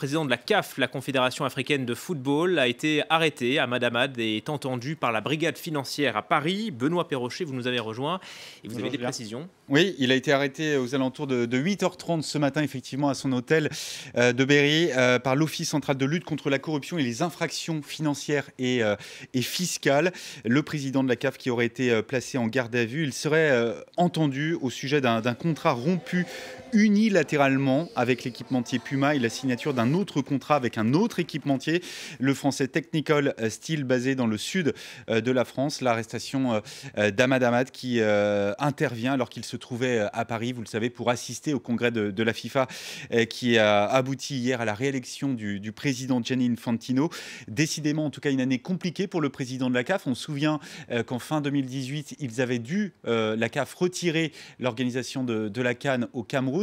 président de la CAF, la Confédération africaine de football, a été arrêté à Madamad et est entendu par la brigade financière à Paris. Benoît Perrochet, vous nous avez rejoint et vous Bonjour, avez des Julien. précisions. Oui, il a été arrêté aux alentours de 8h30 ce matin, effectivement, à son hôtel de Berry, par l'Office central de lutte contre la corruption et les infractions financières et fiscales. Le président de la CAF qui aurait été placé en garde à vue, il serait entendu au sujet d'un contrat rompu unilatéralement avec l'équipementier Puma et la signature d'un autre contrat avec un autre équipementier, le français Technical Steel, basé dans le sud de la France. L'arrestation d'Ahmad Ahmad qui intervient alors qu'il se trouvait à Paris, vous le savez, pour assister au congrès de la FIFA qui a abouti hier à la réélection du président Gianni Infantino. Décidément, en tout cas, une année compliquée pour le président de la CAF. On se souvient qu'en fin 2018, ils avaient dû, la CAF, retirer l'organisation de la CAN au Cameroun,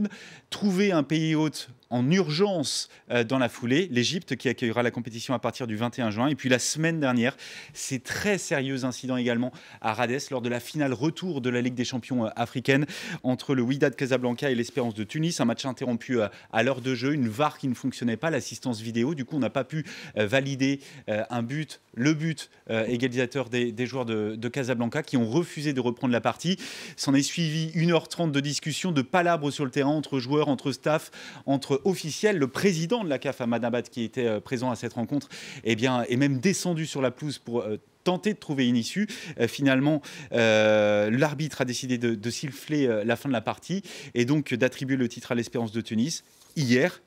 trouver un pays hôte en urgence dans la foulée, l'Égypte qui accueillera la compétition à partir du 21 juin. Et puis la semaine dernière, ces très sérieux incidents également à Rades lors de la finale retour de la Ligue des champions africaine entre le Wydad Casablanca et l'Espérance de Tunis. Un match interrompu à l'heure de jeu, une VAR qui ne fonctionnait pas, l'assistance vidéo. Du coup, on n'a pas pu valider le but égalisateur des joueurs de Casablanca qui ont refusé de reprendre la partie. S'en est suivi 1h30 de discussion, de palabres sur le terrain entre joueurs, entre staff, entre officiels. Le président de la CAF, Ahmad Ahmad, qui était présent à cette rencontre, est même descendu sur la pelouse pour tenter de trouver une issue. Finalement, l'arbitre a décidé de siffler la fin de la partie et donc d'attribuer le titre à l'Espérance de Tunis. Hier,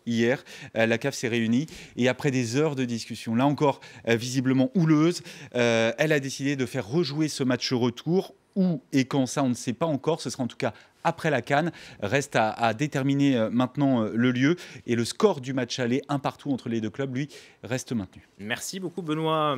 la CAF s'est réunie et après des heures de discussion, là encore visiblement houleuse, elle a décidé de faire rejouer ce match retour. Où et quand, ça on ne sait pas encore, ce sera en tout cas après la CAN. Reste à déterminer maintenant le lieu et le score du match aller, un partout entre les deux clubs, lui, reste maintenu. Merci beaucoup Benoît.